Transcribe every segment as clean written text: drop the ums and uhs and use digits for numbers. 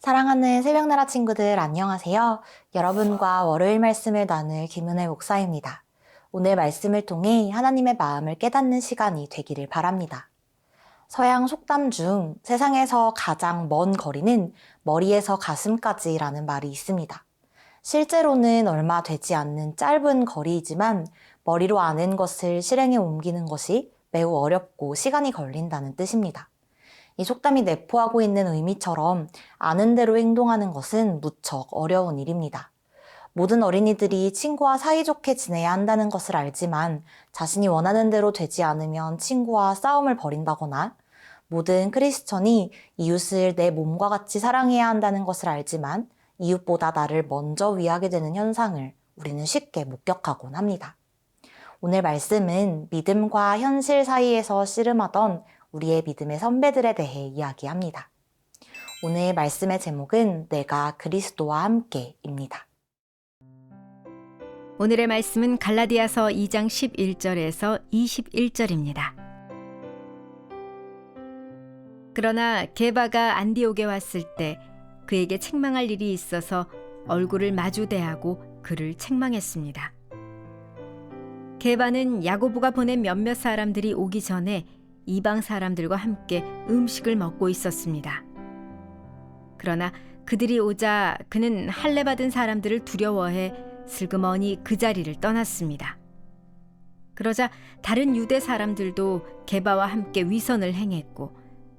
사랑하는 새벽나라 친구들 안녕하세요. 여러분과 월요일 말씀을 나눌 김은혜 목사입니다. 오늘 말씀을 통해 하나님의 마음을 깨닫는 시간이 되기를 바랍니다. 서양 속담 중 세상에서 가장 먼 거리는 머리에서 가슴까지라는 말이 있습니다. 실제로는 얼마 되지 않는 짧은 거리이지만 머리로 아는 것을 실행에 옮기는 것이 매우 어렵고 시간이 걸린다는 뜻입니다. 이 속담이 내포하고 있는 의미처럼 아는 대로 행동하는 것은 무척 어려운 일입니다. 모든 어린이들이 친구와 사이좋게 지내야 한다는 것을 알지만 자신이 원하는 대로 되지 않으면 친구와 싸움을 벌인다거나 모든 크리스천이 이웃을 내 몸과 같이 사랑해야 한다는 것을 알지만 이웃보다 나를 먼저 위하게 되는 현상을 우리는 쉽게 목격하곤 합니다. 오늘 말씀은 믿음과 현실 사이에서 씨름하던 우리의 믿음의 선배들에 대해 이야기합니다. 오늘 말씀의 제목은 내가 그리스도와 함께입니다. 오늘의 말씀은 갈라디아서 2장 11절에서 21절입니다. 그러나 게바가 안디옥에 왔을 때 그에게 책망할 일이 있어서 얼굴을 마주 대하고 그를 책망했습니다. 게바는 야고보가 보낸 몇몇 사람들이 오기 전에 이방 사람들과 함께 음식을 먹고 있었습니다. 그러나 그들이 오자 그는 할례 받은 사람들을 두려워해 슬그머니 그 자리를 떠났습니다. 그러자 다른 유대 사람들도 게바와 함께 위선을 행했고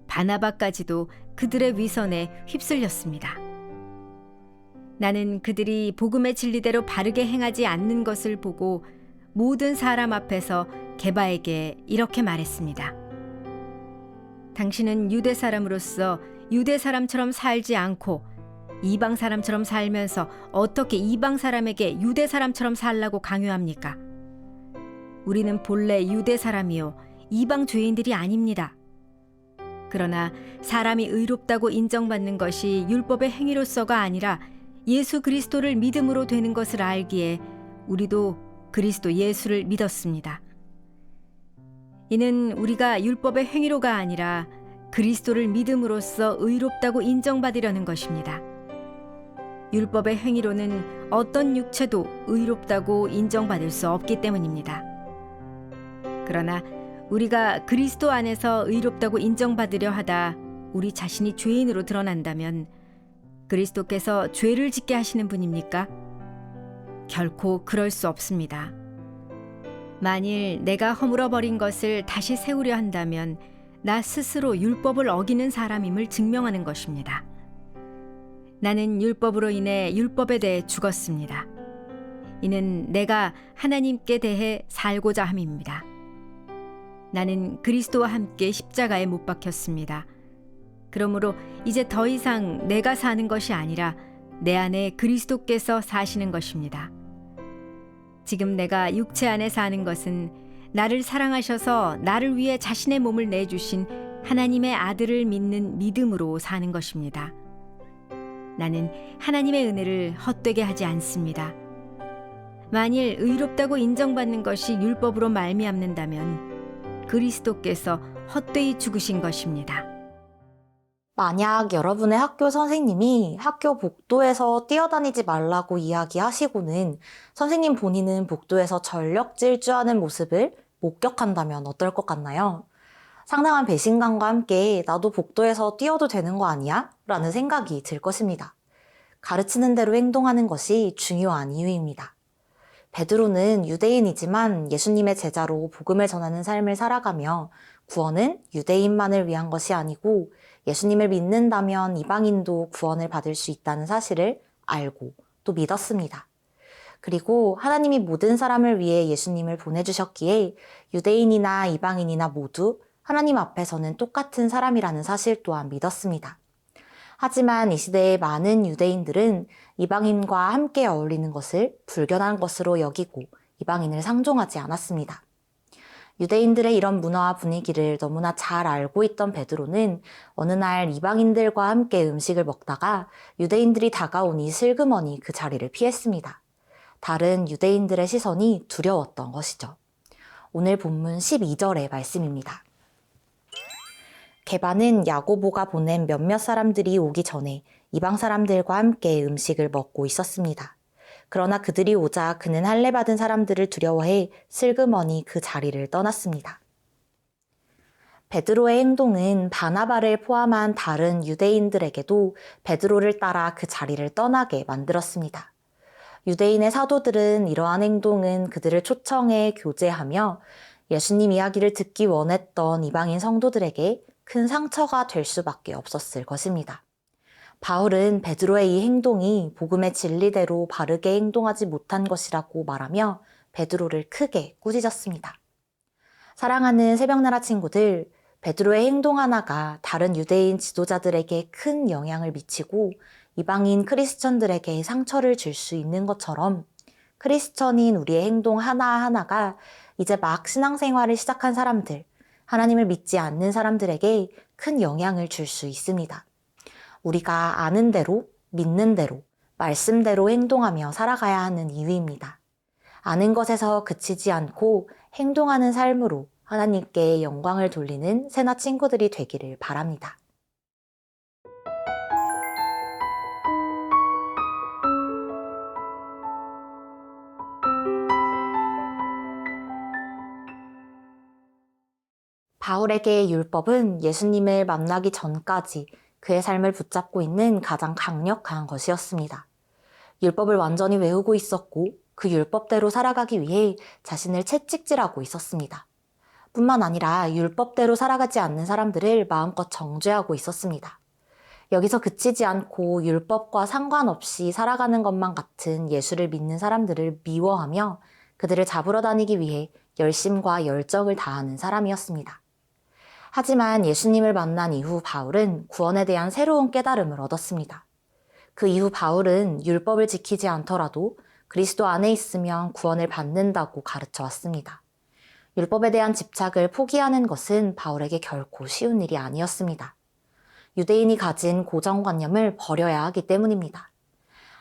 바나바까지도 그들의 위선에 휩쓸렸습니다. 나는 그들이 복음의 진리대로 바르게 행하지 않는 것을 보고 모든 사람 앞에서 게바에게 이렇게 말했습니다. 당신은 유대 사람으로서 유대 사람처럼 살지 않고 이방 사람처럼 살면서 어떻게 이방 사람에게 유대 사람처럼 살라고 강요합니까? 우리는 본래 유대 사람이요 이방 죄인들이 아닙니다. 그러나 사람이 의롭다고 인정받는 것이 율법의 행위로서가 아니라 예수 그리스도를 믿음으로 되는 것을 알기에 우리도 그리스도 예수를 믿었습니다. 이는 우리가 율법의 행위로가 아니라 그리스도를 믿음으로써 의롭다고 인정받으려는 것입니다. 율법의 행위로는 어떤 육체도 의롭다고 인정받을 수 없기 때문입니다. 그러나 우리가 그리스도 안에서 의롭다고 인정받으려 하다 우리 자신이 죄인으로 드러난다면 그리스도께서 죄를 짓게 하시는 분입니까? 결코 그럴 수 없습니다. 만일 내가 허물어버린 것을 다시 세우려 한다면 나 스스로 율법을 어기는 사람임을 증명하는 것입니다. 나는 율법으로 인해 율법에 대해 죽었습니다. 이는 내가 하나님께 대해 살고자 함입니다. 나는 그리스도와 함께 십자가에 못 박혔습니다. 그러므로 이제 더 이상 내가 사는 것이 아니라 내 안에 그리스도께서 사시는 것입니다. 지금 내가 육체 안에 사는 것은 나를 사랑하셔서 나를 위해 자신의 몸을 내주신 하나님의 아들을 믿는 믿음으로 사는 것입니다. 나는 하나님의 은혜를 헛되게 하지 않습니다. 만일 의롭다고 인정받는 것이 율법으로 말미암는다면 그리스도께서 헛되이 죽으신 것입니다. 만약 여러분의 학교 선생님이 학교 복도에서 뛰어다니지 말라고 이야기하시고는 선생님 본인은 복도에서 전력 질주하는 모습을 목격한다면 어떨 것 같나요? 상당한 배신감과 함께 나도 복도에서 뛰어도 되는 거 아니야? 라는 생각이 들 것입니다. 가르치는 대로 행동하는 것이 중요한 이유입니다. 베드로는 유대인이지만 예수님의 제자로 복음을 전하는 삶을 살아가며 구원은 유대인만을 위한 것이 아니고 예수님을 믿는다면 이방인도 구원을 받을 수 있다는 사실을 알고 또 믿었습니다. 그리고 하나님이 모든 사람을 위해 예수님을 보내주셨기에 유대인이나 이방인이나 모두 하나님 앞에서는 똑같은 사람이라는 사실 또한 믿었습니다. 하지만 이 시대의 많은 유대인들은 이방인과 함께 어울리는 것을 불견한 것으로 여기고 이방인을 상종하지 않았습니다. 유대인들의 이런 문화와 분위기를 너무나 잘 알고 있던 베드로는 어느 날 이방인들과 함께 음식을 먹다가 유대인들이 다가오니 슬그머니 그 자리를 피했습니다. 다른 유대인들의 시선이 두려웠던 것이죠. 오늘 본문 12절의 말씀입니다. 게바는 야고보가 보낸 몇몇 사람들이 오기 전에 이방 사람들과 함께 음식을 먹고 있었습니다. 그러나 그들이 오자 그는 할례받은 사람들을 두려워해 슬그머니 그 자리를 떠났습니다. 베드로의 행동은 바나바를 포함한 다른 유대인들에게도 베드로를 따라 그 자리를 떠나게 만들었습니다. 유대인의 사도들은 이러한 행동은 그들을 초청해 교제하며 예수님 이야기를 듣기 원했던 이방인 성도들에게 큰 상처가 될 수밖에 없었을 것입니다. 바울은 베드로의 이 행동이 복음의 진리대로 바르게 행동하지 못한 것이라고 말하며 베드로를 크게 꾸짖었습니다. 사랑하는 새벽나라 친구들, 베드로의 행동 하나가 다른 유대인 지도자들에게 큰 영향을 미치고 이방인 크리스천들에게 상처를 줄 수 있는 것처럼 크리스천인 우리의 행동 하나하나가 이제 막 신앙생활을 시작한 사람들, 하나님을 믿지 않는 사람들에게 큰 영향을 줄 수 있습니다. 우리가 아는 대로, 믿는 대로, 말씀대로 행동하며 살아가야 하는 이유입니다. 아는 것에서 그치지 않고 행동하는 삶으로 하나님께 영광을 돌리는 새나 친구들이 되기를 바랍니다. 바울에게 율법은 예수님을 만나기 전까지 그의 삶을 붙잡고 있는 가장 강력한 것이었습니다. 율법을 완전히 외우고 있었고 그 율법대로 살아가기 위해 자신을 채찍질하고 있었습니다. 뿐만 아니라 율법대로 살아가지 않는 사람들을 마음껏 정죄하고 있었습니다. 여기서 그치지 않고 율법과 상관없이 살아가는 것만 같은 예수를 믿는 사람들을 미워하며 그들을 잡으러 다니기 위해 열심과 열정을 다하는 사람이었습니다. 하지만 예수님을 만난 이후 바울은 구원에 대한 새로운 깨달음을 얻었습니다. 그 이후 바울은 율법을 지키지 않더라도 그리스도 안에 있으면 구원을 받는다고 가르쳐 왔습니다. 율법에 대한 집착을 포기하는 것은 바울에게 결코 쉬운 일이 아니었습니다. 유대인이 가진 고정관념을 버려야 하기 때문입니다.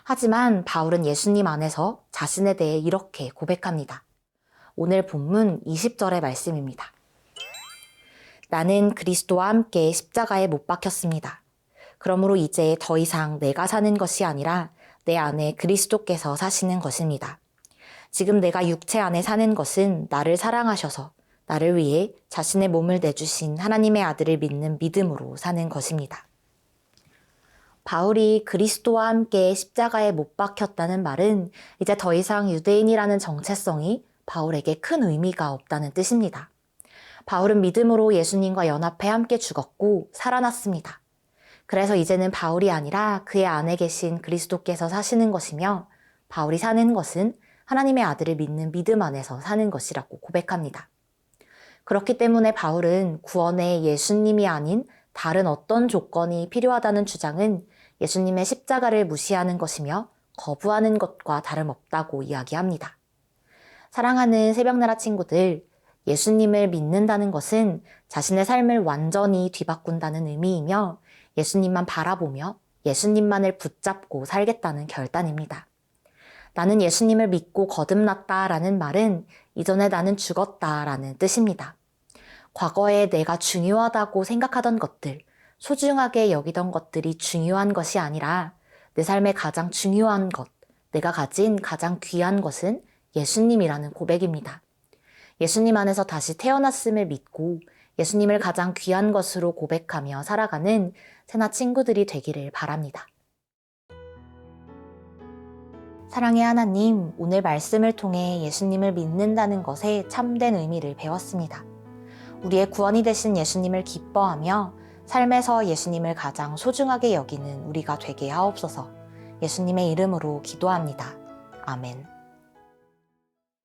하지만 바울은 예수님 안에서 자신에 대해 이렇게 고백합니다. 오늘 본문 20절의 말씀입니다. 나는 그리스도와 함께 십자가에 못 박혔습니다. 그러므로 이제 더 이상 내가 사는 것이 아니라 내 안에 그리스도께서 사시는 것입니다. 지금 내가 육체 안에 사는 것은 나를 사랑하셔서 나를 위해 자신의 몸을 내주신 하나님의 아들을 믿는 믿음으로 사는 것입니다. 바울이 그리스도와 함께 십자가에 못 박혔다는 말은 이제 더 이상 유대인이라는 정체성이 바울에게 큰 의미가 없다는 뜻입니다. 바울은 믿음으로 예수님과 연합해 함께 죽었고 살아났습니다. 그래서 이제는 바울이 아니라 그의 안에 계신 그리스도께서 사시는 것이며 바울이 사는 것은 하나님의 아들을 믿는 믿음 안에서 사는 것이라고 고백합니다. 그렇기 때문에 바울은 구원에 예수님이 아닌 다른 어떤 조건이 필요하다는 주장은 예수님의 십자가를 무시하는 것이며 거부하는 것과 다름없다고 이야기합니다. 사랑하는 새벽나라 친구들, 예수님을 믿는다는 것은 자신의 삶을 완전히 뒤바꾼다는 의미이며 예수님만 바라보며 예수님만을 붙잡고 살겠다는 결단입니다. 나는 예수님을 믿고 거듭났다라는 말은 이전에 나는 죽었다라는 뜻입니다. 과거에 내가 중요하다고 생각하던 것들, 소중하게 여기던 것들이 중요한 것이 아니라 내 삶의 가장 중요한 것, 내가 가진 가장 귀한 것은 예수님이라는 고백입니다. 예수님 안에서 다시 태어났음을 믿고 예수님을 가장 귀한 것으로 고백하며 살아가는 새나 친구들이 되기를 바랍니다. 사랑의 하나님, 오늘 말씀을 통해 예수님을 믿는다는 것에 참된 의미를 배웠습니다. 우리의 구원이 되신 예수님을 기뻐하며 삶에서 예수님을 가장 소중하게 여기는 우리가 되게 하옵소서. 예수님의 이름으로 기도합니다. 아멘.